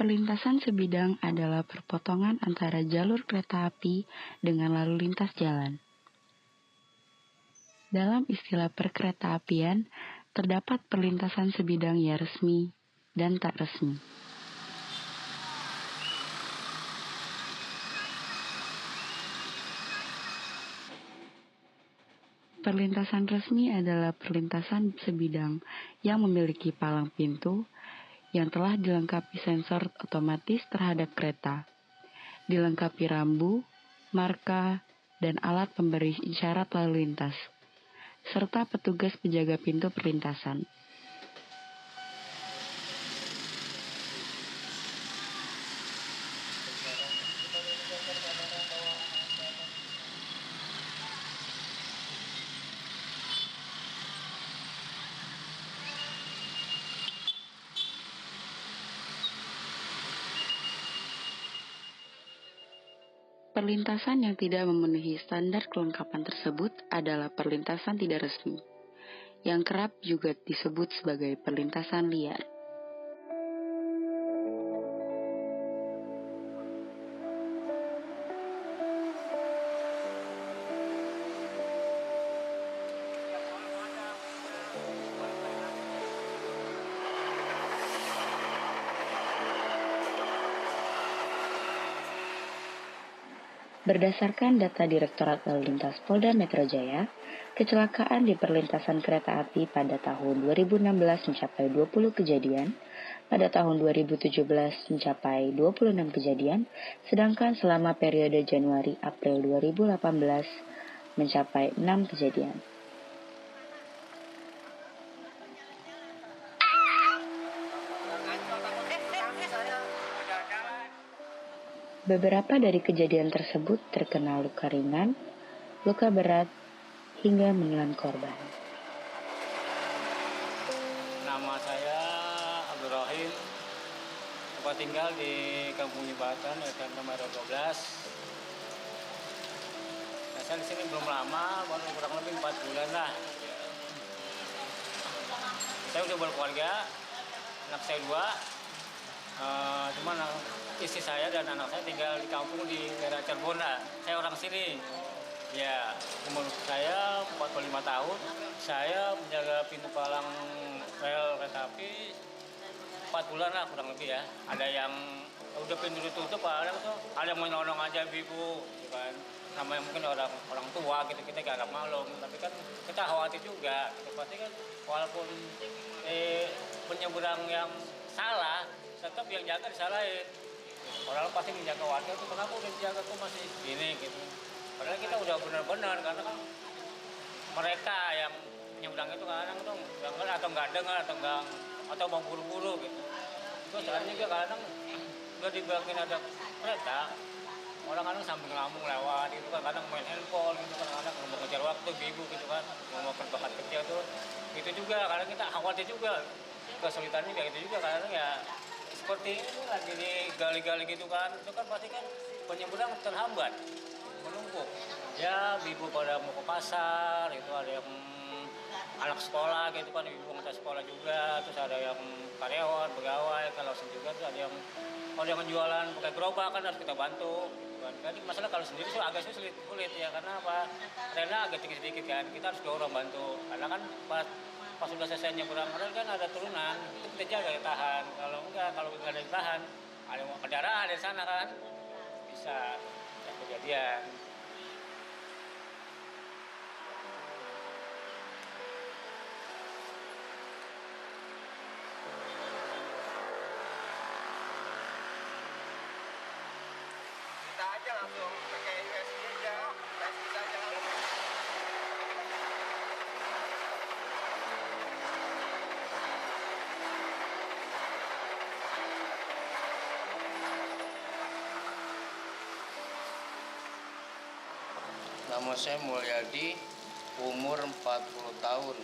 Perlintasan sebidang adalah perpotongan antara jalur kereta api dengan lalu lintas jalan. Dalam istilah perkeretaapian, terdapat perlintasan sebidang yang resmi dan tak resmi. Perlintasan resmi adalah perlintasan sebidang yang memiliki palang pintu yang telah dilengkapi sensor otomatis terhadap kereta, dilengkapi rambu, marka, dan alat pemberi isyarat lalu lintas, serta petugas penjaga pintu perlintasan. Perlintasan yang tidak memenuhi standar kelengkapan tersebut adalah perlintasan tidak resmi, yang kerap juga disebut sebagai perlintasan liar. Berdasarkan data Direktorat Lalu Lintas Polda Metro Jaya, kecelakaan di perlintasan kereta api pada tahun 2016 mencapai 20 kejadian, pada tahun 2017 mencapai 26 kejadian, sedangkan selama periode Januari-April 2018 mencapai 6 kejadian. Beberapa dari kejadian tersebut terkena luka ringan, luka berat, hingga menelan korban. Nama saya Abdul Rahim, tempat tinggal di Kampung Jembatan, RT nomor 12. Nah, saya di sini belum lama, baru kurang lebih 4 bulan lah. Saya udah berkeluarga, anak saya 2, cuman istri saya dan anak saya tinggal di kampung di daerah Cirebon. Saya orang sini. Ya, umur saya 45 tahun. Saya menjaga pintu palang rel kereta api 4 bulan lah kurang lebih ya. Ada yang udah pintu ditutup, ada yang mau nolong aja ibu, gitu kan. Namanya mungkin orang tua gitu, kita gak ada maklum, tapi kan kita khawatir juga. Gitu. Pasti kan walaupun penyeberang yang salah, tetap yang jaga disalahin. Orang pasti menjaga warga itu, kenapa udah dijaga tuh masih gini gitu. Padahal kita udah benar-benar, karena kan mereka yang menyeberang itu kadang tuh atau nggak dengar atau mau buru-buru gitu. Terus ada juga kadang udah dibilangin ada kereta, orang kadang sambil ngelamun lewat gitu kan, kadang main handphone gitu kan, kadang mau ngejar waktu ibu gitu kan, mau kerja kerja tuh. Itu juga kadang kita khawatir juga, kesulitannya kayak gitu juga kadang ya. Seperti ini lagi digali-gali gitu kan, itu kan pasti kan penyeberang terhambat, menumpuk. Ya, ibu pada mau ke pasar, itu ada yang anak sekolah gitu kan, ibu ngantar sekolah juga, terus ada yang karyawan, pegawai, kalau juga tuh ada yang jualan pakai gerobak kan harus kita bantu. Jadi masalah kalau sendiri sih agak sulit ya, karena apa? Rena agak tinggi sedikit kan, kita harus dorong bantu. Karena kan pas sudah selesai nyebrang rel kan ada turunan, itu kita jaga tahan. Kalau nggak ada yang tahan, ada kendaraan di sana kan bisa kejadian. Kita aja langsung pakai USB aja, bisa aja langsung. Nama saya Mulyadi, umur 40 tahun,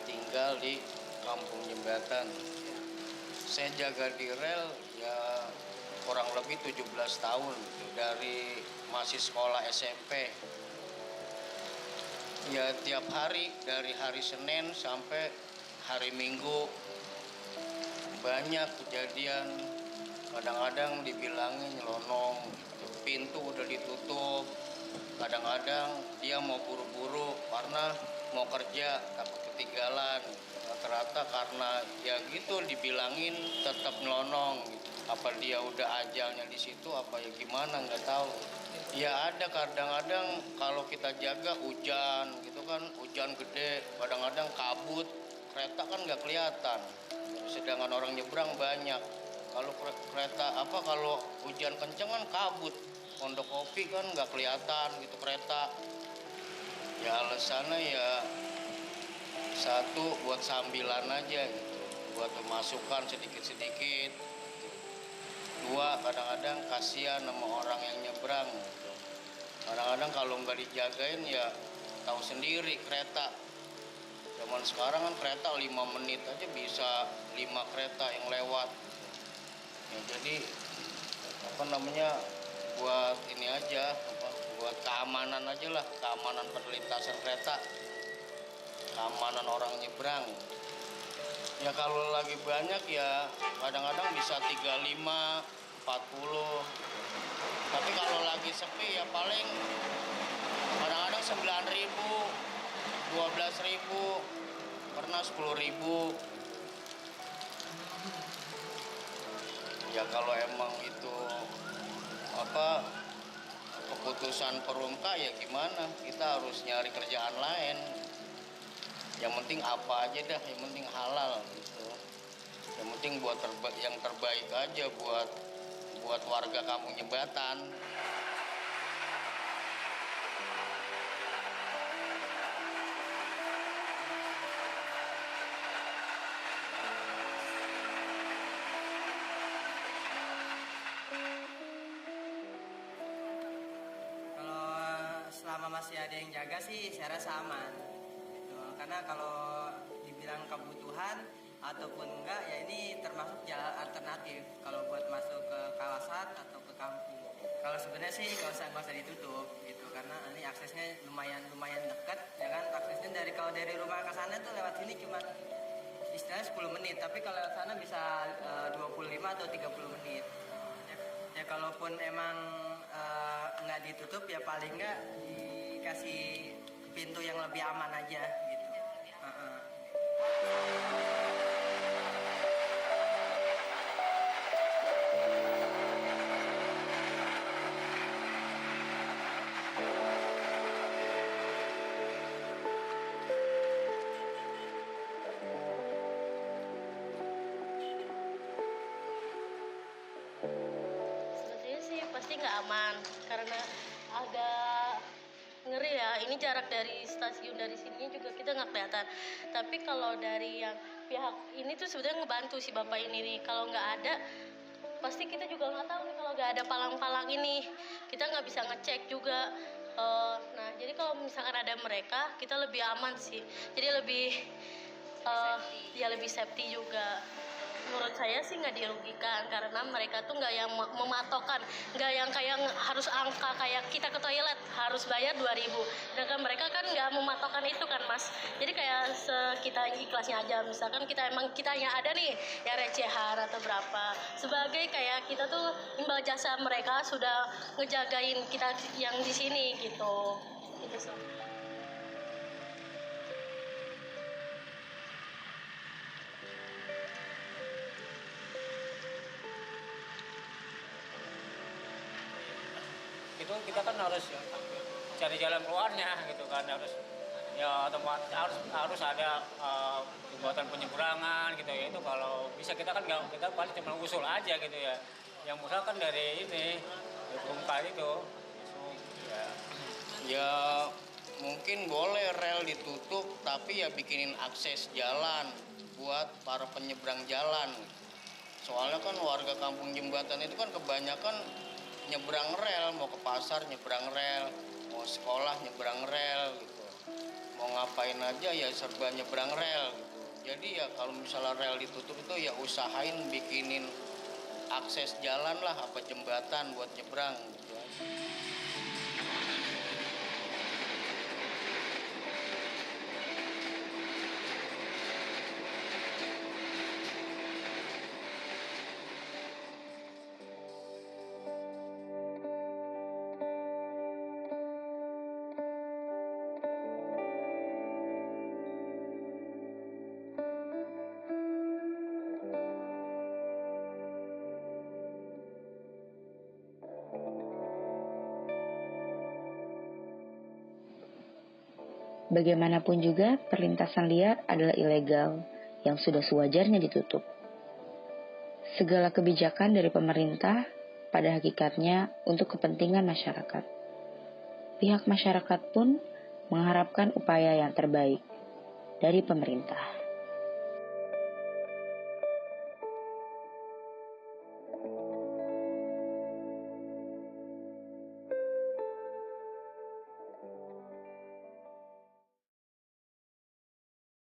tinggal di Kampung Jembatan. Saya jaga di rel ya kurang lebih 17 tahun, dari masih sekolah SMP. Ya tiap hari, dari hari Senin sampai hari Minggu, banyak kejadian Kadang-kadang dibilangin nyelonong, gitu. Pintu udah ditutup. Kadang-kadang dia mau buru-buru karena mau kerja takut ketinggalan. Rata-rata karena ya gitu dibilangin tetap nyelonong. Gitu. Apa dia udah ajalnya di situ apa ya gimana nggak tahu. Ya ada kadang-kadang kalau kita jaga hujan gitu kan, hujan gede, kadang-kadang kabut, kereta kan nggak kelihatan. Sedangkan orang nyebrang banyak. Kalau kereta kalau hujan kenceng kan kabut, pondok kopi kan nggak kelihatan gitu kereta. Ya alasannya ya satu buat sambilan aja gitu, buat pemasukan sedikit-sedikit. Dua kadang-kadang kasihan sama orang yang nyebrang. Gitu. Kadang-kadang kalau nggak dijagain ya tahu sendiri kereta. Zaman sekarang kan kereta 5 menit aja bisa 5 kereta yang lewat. Ya, jadi buat ini aja buat keamanan aja lah, keamanan perlintasan kereta, keamanan orang nyebrang. Ya kalau lagi banyak ya kadang-kadang bisa 35, 40. Tapi kalau lagi sepi ya paling kadang-kadang 9.000, 12.000, pernah 10.000. Ya kalau emang itu keputusan perumka ya gimana, kita harus nyari kerjaan lain. Yang penting apa aja dah, yang penting halal gitu. Yang penting buat yang terbaik aja buat warga kampung Jembatan. Selama masih ada yang jaga sih saya rasa aman gitu. Karena kalau dibilang kebutuhan ataupun enggak ya ini termasuk jalan alternatif kalau buat masuk ke kawasan atau ke kampung. Kalau sebenarnya sih nggak usah ditutup gitu karena ini aksesnya lumayan dekat ya kan, aksesnya kalau dari rumah ke sana tuh lewat sini cuma istilahnya 10 menit, tapi kalau lewat sana bisa 25 atau 30 menit. Ya kalaupun emang nggak ditutup ya paling nggak dikasih pintu yang lebih aman aja gitu. Sebenarnya sih pasti nggak aman karena agak ngeri ya. Ini jarak dari stasiun dari sininya juga kita nggak kelihatan. Tapi kalau dari yang pihak ini tuh sebenarnya ngebantu si bapak ini nih. Kalau nggak ada, pasti kita juga nggak tahu nih kalau nggak ada palang-palang ini. Kita nggak bisa ngecek juga. Nah, jadi kalau misalkan ada mereka, kita lebih aman sih. Jadi lebih safety juga. Menurut saya sih nggak dirugikan karena mereka tuh nggak yang mematokkan, nggak yang kayak harus angka kayak kita ke toilet harus bayar 2.000. Sedangkan mereka kan nggak mematokkan itu kan mas. Jadi kayak kita ikhlasnya aja. Misalkan kitanya ada nih ya recehan atau berapa. Sebagai kayak kita tuh imbal jasa mereka sudah ngejagain kita yang di sini gitu. Itu so. Itu kita kan harus cari jalan keluarnya gitu kan, harus ya otomatis harus ada jembatan penyeberangan gitu ya. Itu kalau bisa kita kan nggak, kita paling cuma usul aja gitu ya, yang murah kan dari ini bungkai itu Ya mungkin boleh rel ditutup tapi ya bikinin akses jalan buat para penyeberang jalan. Soalnya kan warga kampung Jembatan itu kan kebanyakan nyebrang rel, mau ke pasar nyebrang rel, mau sekolah nyebrang rel gitu. Mau ngapain aja ya serba nyebrang rel gitu. Jadi ya kalau misalnya rel ditutup itu ya usahain bikinin akses jalan lah, apa jembatan buat nyebrang gitu. Bagaimanapun juga, perlintasan liar adalah ilegal yang sudah sewajarnya ditutup. Segala kebijakan dari pemerintah pada hakikatnya untuk kepentingan masyarakat. Pihak masyarakat pun mengharapkan upaya yang terbaik dari pemerintah.